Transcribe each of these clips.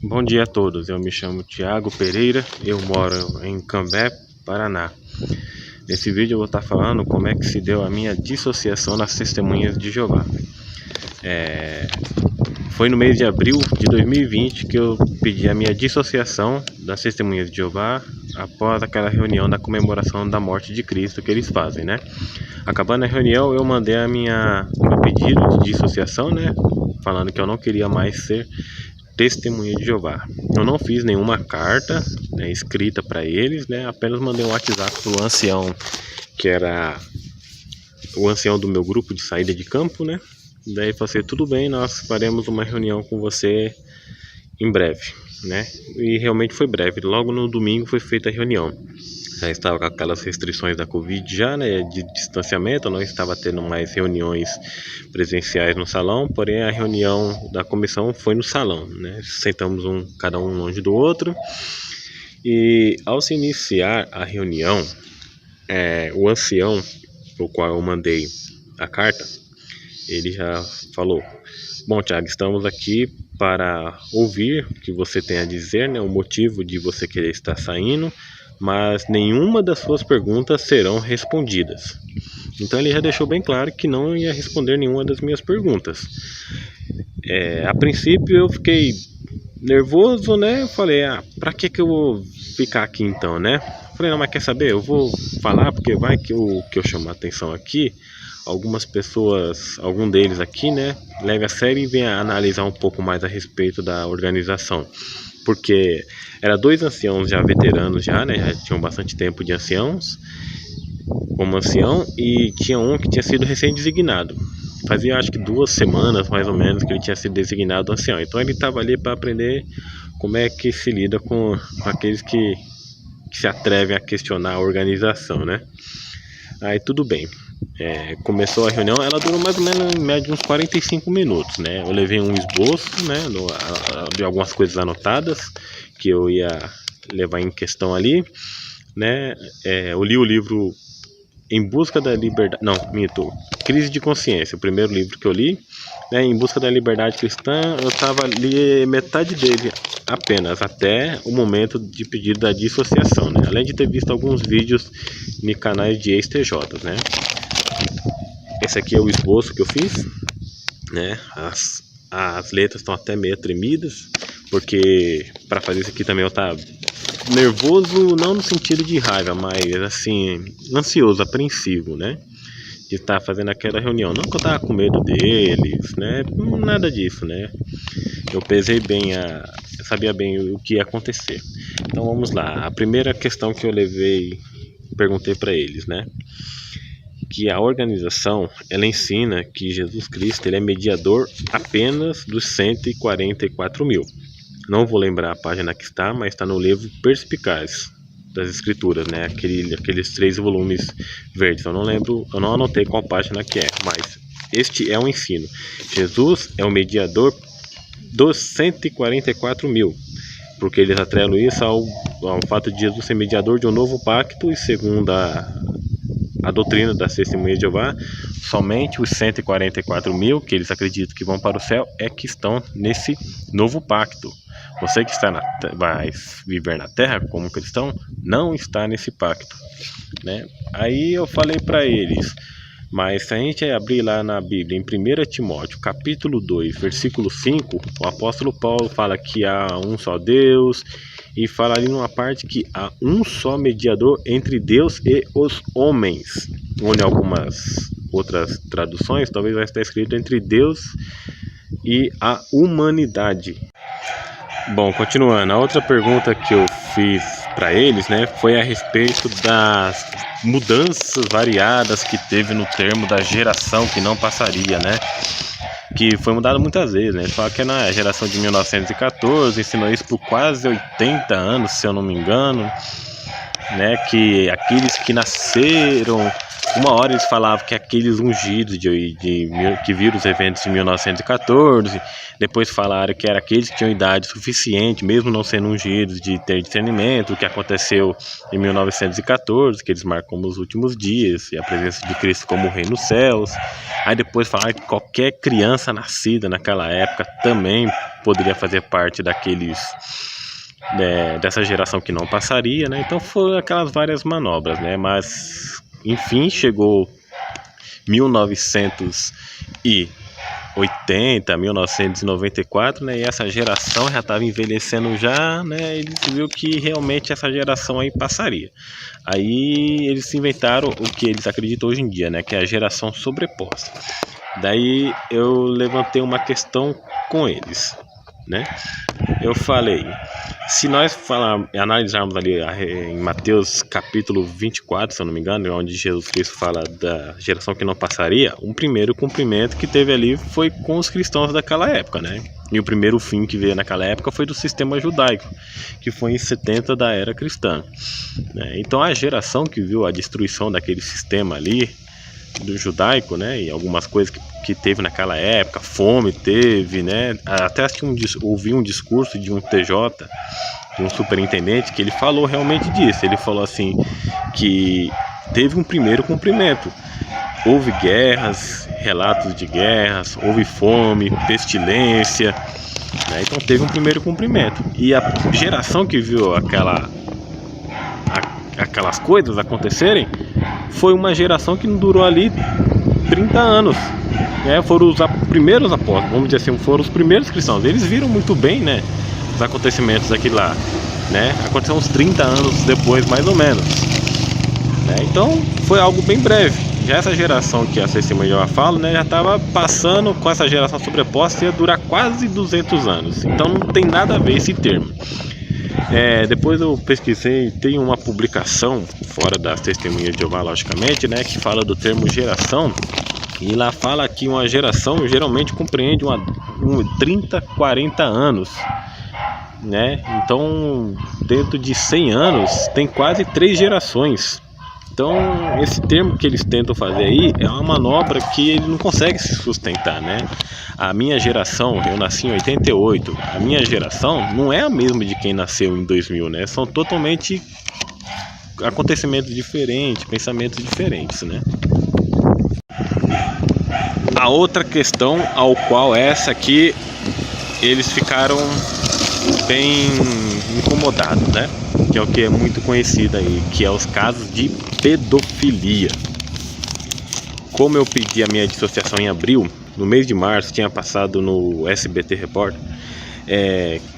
Bom dia a todos, eu me chamo Thiago Pereira, eu moro em Cambé, Paraná. Nesse vídeo eu vou estar falando como é que se deu a minha dissociação nas Testemunhas de Jeová. Foi no mês de abril de 2020 que eu pedi a minha dissociação das Testemunhas de Jeová após aquela reunião da comemoração da morte de Cristo que eles fazem, né? Acabando a reunião, eu mandei o meu pedido de dissociação, né? Falando que eu não queria mais ser Testemunha de Jeová. Eu não fiz nenhuma carta, né, escrita para eles, né? Apenas mandei um WhatsApp pro ancião, que era o ancião do meu grupo de saída de campo, né? Daí falei assim, tudo bem, nós faremos uma reunião com você em breve, né? E realmente foi breve. Logo no domingo foi feita a reunião. Já estava com aquelas restrições da Covid já, né, de distanciamento, não estava tendo mais reuniões presenciais no salão, porém a reunião da comissão foi no salão, né? Sentamos cada um longe do outro. E ao se iniciar a reunião, o ancião, pro qual eu mandei a carta, ele já falou: bom, Thiago, estamos aqui para ouvir o que você tem a dizer, né, o motivo de você querer estar saindo, mas nenhuma das suas perguntas serão respondidas. Então ele já deixou bem claro que não ia responder nenhuma das minhas perguntas. A princípio eu fiquei nervoso, né? Eu falei, pra que eu vou ficar aqui então, né? Falei, não, mas quer saber? Eu vou falar porque vai que eu chamo a atenção aqui. Algumas pessoas, algum deles aqui, né, leve a sério e venha analisar um pouco mais a respeito da organização. Porque era dois anciãos já veteranos já, né, já tinham bastante tempo de anciãos, como ancião, e tinha um que tinha sido recém-designado. Fazia acho que 2 semanas mais ou menos que ele tinha sido designado ancião. Então ele estava ali para aprender como é que se lida com aqueles que se atrevem a questionar a organização, né. Aí tudo bem. Começou a reunião, ela durou mais ou menos em média uns 45 minutos, né? Eu levei um esboço, né, de algumas coisas anotadas que eu ia levar em questão ali, né? Eu li o livro Em Busca da Liberdade, não, minto, Crise de Consciência, o primeiro livro que eu li, né? Em Busca da Liberdade Cristã, eu estava ali metade dele apenas, até o momento de pedido da dissociação, né? Além de ter visto alguns vídeos em canais de ex-TJs, né? Esse aqui é o esboço que eu fiz, né? As letras estão até meio tremidas, porque para fazer isso aqui também eu estava nervoso, não no sentido de raiva, mas assim, ansioso, apreensivo, né? De estar fazendo aquela reunião. Não que eu estava com medo deles, né? Nada disso, né? Eu pesei bem, eu sabia bem o que ia acontecer. Então vamos lá. A primeira questão que eu perguntei para eles, né? Que a organização, ela ensina que Jesus Cristo ele é mediador apenas dos 144 mil. Não vou lembrar a página que está, mas está no livro Perspicaz das Escrituras, né? Aqueles 3 volumes verdes. Eu não lembro, eu não anotei qual página que é, mas este é o ensino. Jesus é o mediador dos 144 mil, porque eles atrelam isso ao fato de Jesus ser mediador de um novo pacto, e segundo a doutrina da Testemunha de Jeová, somente os 144 mil que eles acreditam que vão para o céu que estão nesse novo pacto. Você que vai viver na terra como cristão não está nesse pacto, né? Aí eu falei para eles, mas se a gente abrir lá na Bíblia, em 1 Timóteo, capítulo 2, versículo 5, o apóstolo Paulo fala que há um só Deus, e fala ali numa parte que há um só mediador entre Deus e os homens. Onde algumas outras traduções, talvez vai estar escrito entre Deus e a humanidade. Bom, continuando, a outra pergunta que eu fiz para eles, né, foi a respeito das mudanças variadas que teve no termo da geração que não passaria, né? Que foi mudado muitas vezes, né? Fala que na geração de 1914 ensinou isso por quase 80 anos, se eu não me engano, né? Que aqueles que nasceram Uma hora eles falavam que aqueles ungidos que viram os eventos de 1914, depois falaram que era aqueles que tinham idade suficiente, mesmo não sendo ungidos, de ter discernimento, o que aconteceu em 1914, que eles marcam como os últimos dias, e a presença de Cristo como Rei nos céus. Aí depois falaram que qualquer criança nascida naquela época também poderia fazer parte daqueles... dessa geração que não passaria, né? Então foram aquelas várias manobras, né? Mas enfim, chegou 1980, 1994, né? E essa geração já estava envelhecendo já, né? Eles viram que realmente essa geração aí passaria. Aí eles inventaram o que eles acreditam hoje em dia, né? Que é a geração sobreposta. Daí eu levantei uma questão com eles, né? Eu falei, se nós analisarmos ali em Mateus capítulo 24, se eu não me engano, onde Jesus Cristo fala da geração que não passaria, um primeiro cumprimento que teve ali foi com os cristãos daquela época, né? E o primeiro fim que veio naquela época foi do sistema judaico, que foi em 70 da era cristã, né? Então a geração que viu a destruição daquele sistema ali, do judaico, né, e algumas coisas que teve naquela época, fome teve, né, até ouvi um discurso de um TJ, de um superintendente, que ele falou realmente disso. Ele falou assim, que teve um primeiro cumprimento, houve guerras, relatos de guerras, houve fome, pestilência, né, então teve um primeiro cumprimento, e a geração que viu aquelas coisas acontecerem foi uma geração que não durou ali 30 anos, né? Foram os primeiros apóstolos, vamos dizer assim, foram os primeiros cristãos. Eles viram muito bem, né, os acontecimentos aqui lá, né? Aconteceu uns 30 anos depois, mais ou menos, né? Então foi algo bem breve. Já essa geração que a Testemunha de Jeová fala, né, já estava passando com essa geração sobreposta, ia durar quase 200 anos. Então não tem nada a ver esse termo. Depois eu pesquisei, tem uma publicação fora das Testemunhas de Jeová, logicamente, né, que fala do termo geração, e lá fala que uma geração geralmente compreende 30, 40 anos, né? Então dentro de 100 anos tem quase 3 gerações. Então esse termo que eles tentam fazer aí é uma manobra que ele não consegue se sustentar, né? A minha geração, eu nasci em 88, a minha geração não é a mesma de quem nasceu em 2000, né? São totalmente acontecimentos diferentes, pensamentos diferentes, né? A outra questão ao qual essa aqui eles ficaram bem incomodados, né? Que é o que é muito conhecido aí, que é os casos de pedofilia. Como eu pedi a minha dissociação em abril, no mês de março tinha passado no SBT Repórter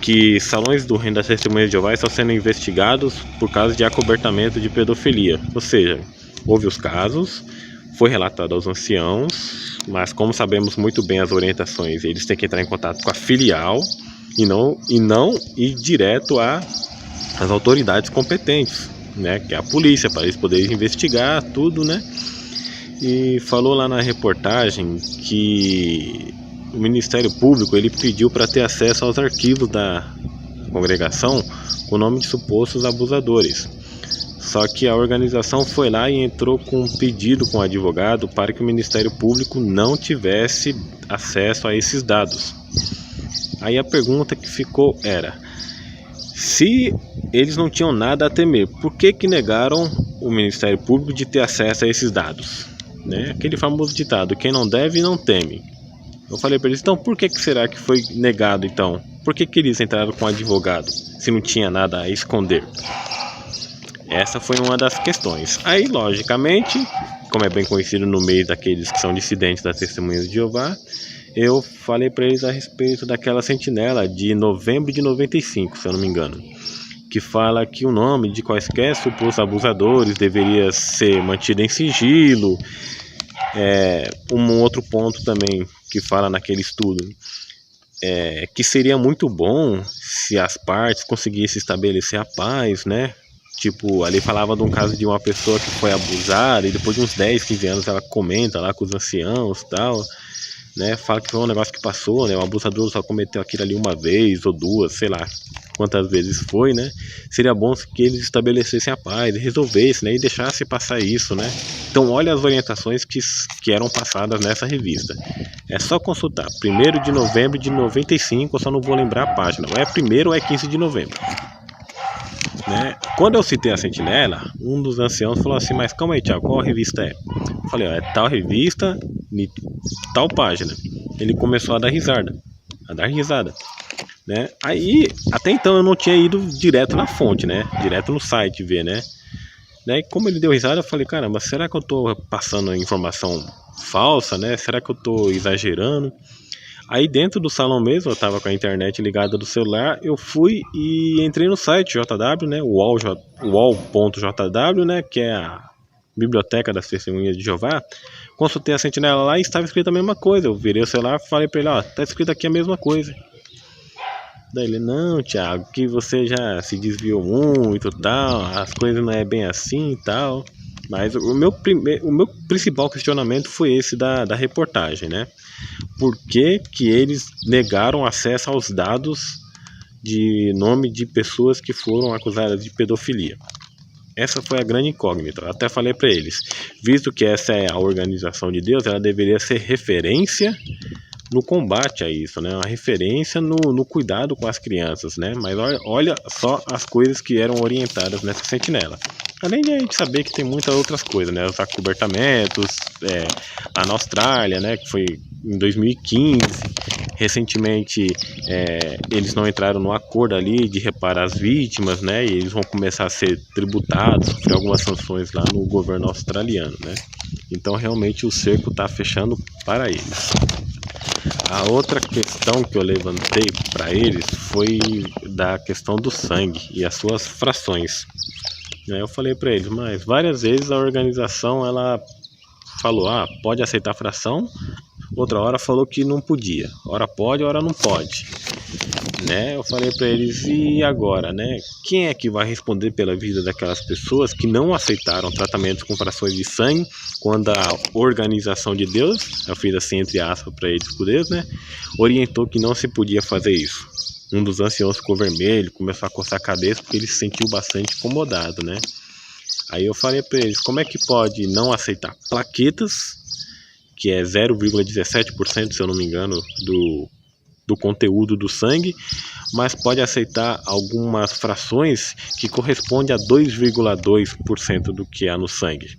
que salões do Reino das Testemunhas de Jeová estão sendo investigados por causa de acobertamento de pedofilia. Ou seja, houve os casos, foi relatado aos anciãos, mas como sabemos muito bem as orientações, eles têm que entrar em contato com a filial e não ir direto às autoridades competentes, né, que é a polícia, para eles poderem investigar tudo, né? E falou lá na reportagem que o Ministério Público ele pediu para ter acesso aos arquivos da congregação com o nome de supostos abusadores. Só que a organização foi lá e entrou com um pedido com o advogado para que o Ministério Público não tivesse acesso a esses dados. Aí a pergunta que ficou era: se eles não tinham nada a temer, por que negaram o Ministério Público de ter acesso a esses dados? Né? Aquele famoso ditado, quem não deve não teme. Eu falei para eles, então por que será que foi negado então? Por que eles entraram com advogado, se não tinha nada a esconder? Essa foi uma das questões. Aí, logicamente, como é bem conhecido no meio daqueles que são dissidentes das Testemunhas de Jeová, eu falei para eles a respeito daquela sentinela de novembro de 95, se eu não me engano, que fala que o nome de quaisquer supostos abusadores deveria ser mantido em sigilo. Um outro ponto também que fala naquele estudo que seria muito bom se as partes conseguissem estabelecer a paz, né? Tipo, ali falava de um caso de uma pessoa que foi abusada e depois de uns 10, 15 anos ela comenta lá com os anciãos e tal, né? Fala que foi um negócio que passou, né? O abusador só cometeu aquilo ali uma vez ou duas, sei lá quantas vezes foi, né? Seria bom que eles estabelecessem a paz, resolvessem, né? E deixassem passar isso, né? Então olha as orientações que eram passadas nessa revista. É só consultar. 1º de novembro de 95, eu só não vou lembrar a página. Ou é 1º ou é 15 de novembro. Né? Quando eu citei a Sentinela, um dos anciãos falou assim: mas calma aí, Thiago, qual revista é? Eu falei: ó, é tal revista, tal página. Ele começou a dar risada, né? Aí, até então eu não tinha ido direto na fonte, né? Direto no site ver, né? E como ele deu risada, eu falei: caramba, será que eu tô passando informação falsa, né? Será que eu tô exagerando? Aí dentro do salão mesmo, eu tava com a internet ligada do celular, eu fui e entrei no site JW, né, UOL.jw, né, que é a biblioteca das Testemunhas de Jeová. Consultei a Sentinela lá e estava escrito a mesma coisa. Eu virei o celular e falei pra ele: ó, tá escrito aqui a mesma coisa. Daí ele: não, Thiago, que você já se desviou muito e tal, as coisas não é bem assim e tal. Mas o meu principal questionamento foi esse da reportagem, né? Por que eles negaram acesso aos dados de nome de pessoas que foram acusadas de pedofilia? Essa foi a grande incógnita. Eu até falei para eles: visto que essa é a organização de Deus, ela deveria ser referência no combate a isso, né? Uma referência no cuidado com as crianças, né? Mas olha só as coisas que eram orientadas nessa sentinela. Além de a gente saber que tem muitas outras coisas, né? Os acobertamentos, lá na Austrália, né? Que foi em 2015. Recentemente, eles não entraram no acordo ali de reparar as vítimas, né? E eles vão começar a ser tributados, sofrer algumas sanções lá no governo australiano, né? Então, realmente, o cerco está fechando para eles. A outra questão que eu levantei para eles foi da questão do sangue e as suas frações. Eu falei para eles: mas várias vezes a organização ela falou: pode aceitar fração. Outra hora falou que não podia. Hora pode, hora não pode. Né? Eu falei para eles: e agora, né? Quem é que vai responder pela vida daquelas pessoas que não aceitaram tratamentos com frações de sangue quando a organização de Deus, eu fiz assim entre aspas para eles por Deus, né? Orientou que não se podia fazer isso. Um dos anciãos ficou vermelho, começou a coçar a cabeça porque ele se sentiu bastante incomodado, né? Aí eu falei para eles: como é que pode não aceitar plaquetas, que é 0,17%, se eu não me engano, do conteúdo do sangue, mas pode aceitar algumas frações que correspondem a 2,2% do que há no sangue,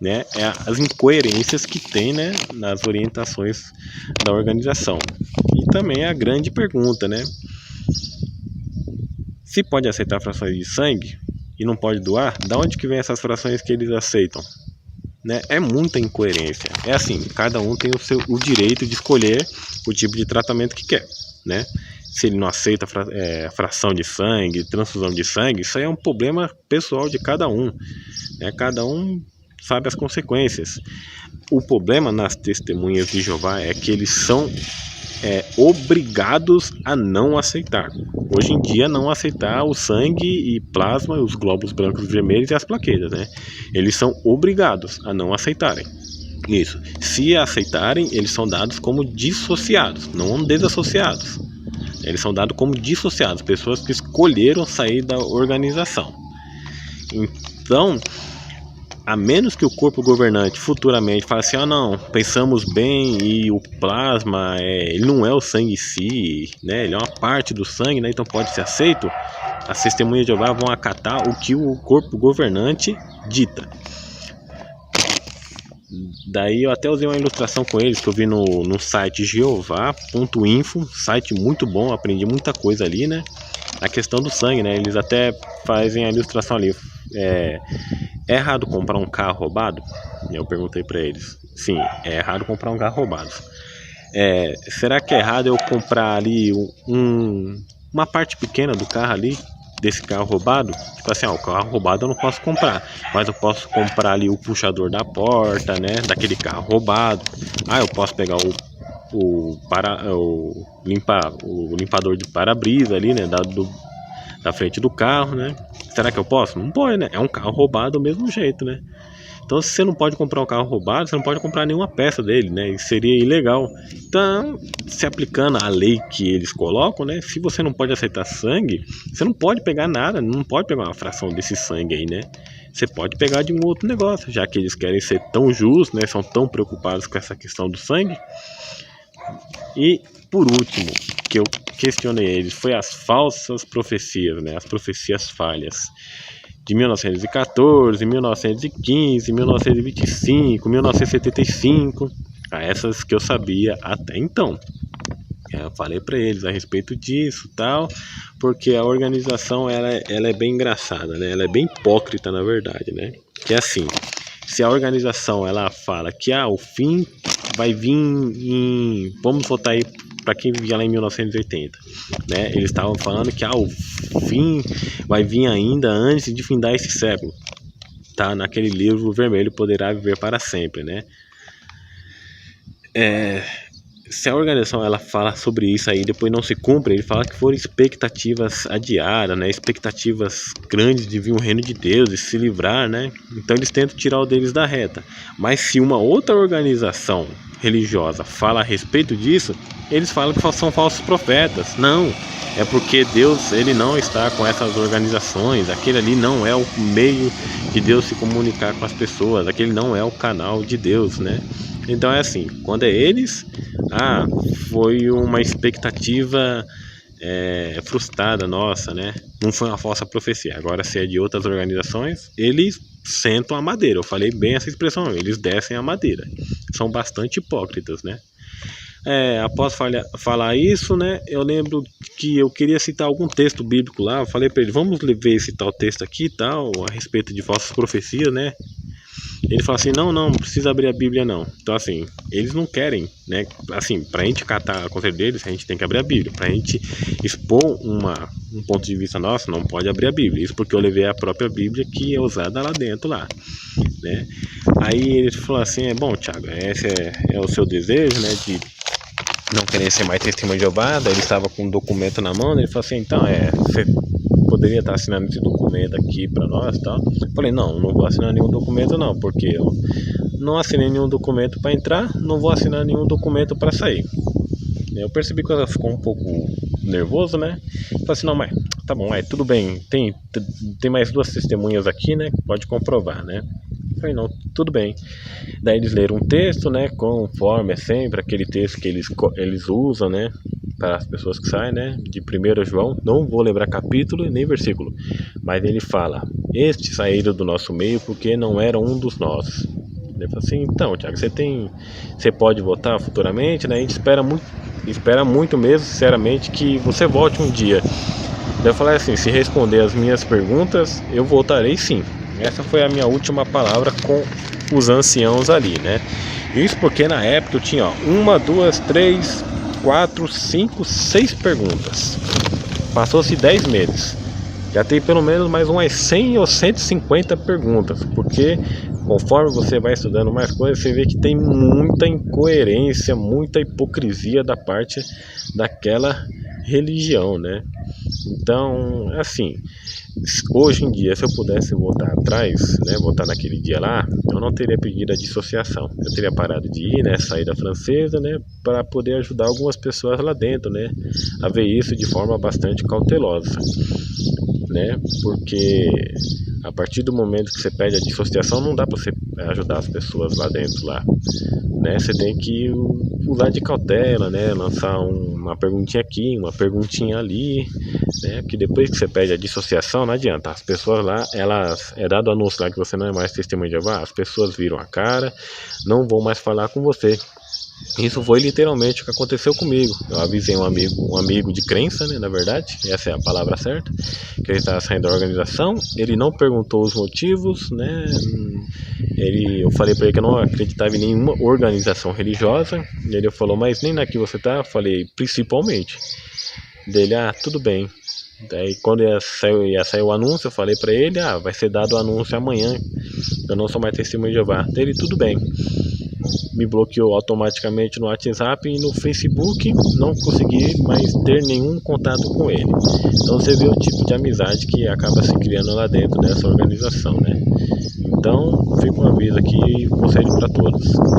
né? É as incoerências que tem, né, nas orientações da organização. E também a grande pergunta, né? Se pode aceitar frações de sangue e não pode doar, da onde que vem essas frações que eles aceitam? Né? É muita incoerência. É assim, cada um tem o direito de escolher o tipo de tratamento que quer, né? Se ele não aceita fração de sangue, transfusão de sangue, isso aí é um problema pessoal de cada um, né? Cada um sabe as consequências. O problema nas Testemunhas de Jeová é que eles são obrigados a não aceitar. Hoje em dia, não aceitar o sangue e plasma, os glóbulos brancos e vermelhos e as plaquetas, né? Eles são obrigados a não aceitarem. Isso. Se aceitarem, eles são dados como dissociados, não desassociados. Eles são dados como dissociados, pessoas que escolheram sair da organização. Então, a menos que o corpo governante futuramente fale assim: não, pensamos bem e o plasma ele não é o sangue em si, né? Ele é uma parte do sangue, né? Então pode ser aceito. As Testemunhas de Jeová vão acatar o que o corpo governante dita. Daí eu até usei uma ilustração com eles que eu vi no site jeová.info, site muito bom, aprendi muita coisa ali, né? A questão do sangue, né? Eles até fazem a ilustração ali. É errado comprar um carro roubado? Eu perguntei para eles. Sim, é errado comprar um carro roubado. Será que é errado eu comprar ali uma parte pequena do carro ali, desse carro roubado? Tipo assim, o carro roubado eu não posso comprar, mas eu posso comprar ali o puxador da porta, né, daquele carro roubado. Eu posso pegar o limpador de para-brisa ali, né, da frente do carro, né? Será que eu posso? Não pode, né? É um carro roubado do mesmo jeito, né? Então, se você não pode comprar um carro roubado, você não pode comprar nenhuma peça dele, né? Isso seria ilegal. Então, se aplicando a lei que eles colocam, né? Se você não pode aceitar sangue, você não pode pegar nada, não pode pegar uma fração desse sangue aí, né? Você pode pegar de um outro negócio, já que eles querem ser tão justos, né? São tão preocupados com essa questão do sangue. E, por último, que eu questionei eles, foi as falsas profecias, né? As profecias falhas. De 1914, 1915, 1925, 1975, essas que eu sabia até então. Eu falei para eles a respeito disso, tal, porque a organização ela é bem engraçada, né? Ela é bem hipócrita, na verdade, né? Que é assim, se a organização ela fala que o fim vai vir em, vamos voltar aí para quem vivia lá em 1980, né? Eles estavam falando que o fim vai vir ainda antes de findar esse século, tá? Naquele livro vermelho, Poderá Viver para Sempre, né? Se a organização ela fala sobre isso aí, depois não se cumpre, ele fala que foram expectativas adiadas, né? Expectativas grandes de vir o reino de Deus e se livrar, né? Então eles tentam tirar o deles da reta. Mas se uma outra organização religiosa fala a respeito disso, eles falam que são falsos profetas. Não, é porque Deus ele não está com essas organizações, aquele ali não é o meio de Deus se comunicar com as pessoas, aquele não é o canal de Deus, né? Então é assim, quando é eles, foi uma expectativa frustrada nossa, né? Não foi uma falsa profecia. Agora, se é de outras organizações, eles sentam a madeira. Eu falei bem essa expressão, eles descem a madeira. São bastante hipócritas, né? Após falar isso, né? Eu lembro que eu queria citar algum texto bíblico lá. Eu falei para ele, vamos ver esse tal texto aqui e tal, a respeito de falsas profecias, né? Ele falou assim, não precisa abrir a Bíblia não. Então assim, eles não querem, né? Assim, pra gente catar o conselho deles, a gente tem que abrir a Bíblia. Pra gente expor um ponto de vista nosso, não pode abrir a Bíblia. Isso porque eu levei a própria Bíblia que é usada lá dentro, lá, né? Aí ele falou assim, bom, Thiago, esse é o seu desejo, né? De não querer ser mais testemunha de Jeová. Daí ele estava com um documento na mão, né? Ele falou assim, então você poderia estar assinando esse documento aqui para nós e tal. Eu falei, não vou assinar nenhum documento não, porque eu não assinei nenhum documento para entrar, não vou assinar nenhum documento para sair. Eu percebi que ela ficou um pouco nervoso, né? Eu falei assim, não, mas tá bom, tudo bem, tem mais duas testemunhas aqui, né? Pode comprovar, né? Eu falei, não, tudo bem. Daí eles leram um texto, né? Conforme é sempre aquele texto que eles usam, né? Para as pessoas que saem, né? De 1 João, não vou lembrar capítulo nem versículo, mas ele fala, estes saíram do nosso meio porque não eram um dos nossos. Ele falou assim, então, Thiago, você pode votar futuramente, né? A gente espera muito mesmo, sinceramente, que você vote um dia. Daí eu falei assim, se responder as minhas perguntas, eu votarei sim. Essa foi a minha última palavra com os anciãos ali, né? Isso porque na época eu tinha 1, 2, 3, 4, 5, 6 perguntas. Passou-se 10 meses. Já tem pelo menos mais umas 100 ou 150 perguntas, porque conforme você vai estudando mais coisas, você vê que tem muita incoerência, muita hipocrisia da parte daquela religião, né? Então, assim, hoje em dia, se eu pudesse voltar atrás, né, voltar naquele dia lá, eu não teria pedido a dissociação. Eu teria parado de ir, né, sair da francesa, né, para poder ajudar algumas pessoas lá dentro, né, a ver isso de forma bastante cautelosa, né, porque a partir do momento que você pede a dissociação, não dá para você ajudar as pessoas lá dentro, lá, né, você tem que usar de cautela, né, lançar uma perguntinha aqui, uma perguntinha ali, né, que depois que você pede a dissociação, não adianta, as pessoas lá, dado o anúncio lá que você não é mais testemunha de Jeová, as pessoas viram a cara, não vão mais falar com você. Isso foi literalmente o que aconteceu comigo. Eu avisei um amigo de crença, né, na verdade, essa é a palavra certa, que ele estava saindo da organização. Ele não perguntou os motivos, né? Eu falei para ele que eu não acreditava em nenhuma organização religiosa. Ele falou, mas nem na que você tá? Eu falei, principalmente. Dele, tudo bem. Daí quando ia sair o anúncio, eu falei para ele, vai ser dado o anúncio amanhã, eu não sou mais testemunho de Jeová. Dele, tudo bem. Me bloqueou automaticamente no WhatsApp e no Facebook, não consegui mais ter nenhum contato com ele. Então você vê o tipo de amizade que acaba se criando lá dentro dessa organização, né? Então, fica um aviso aqui e conselho para todos.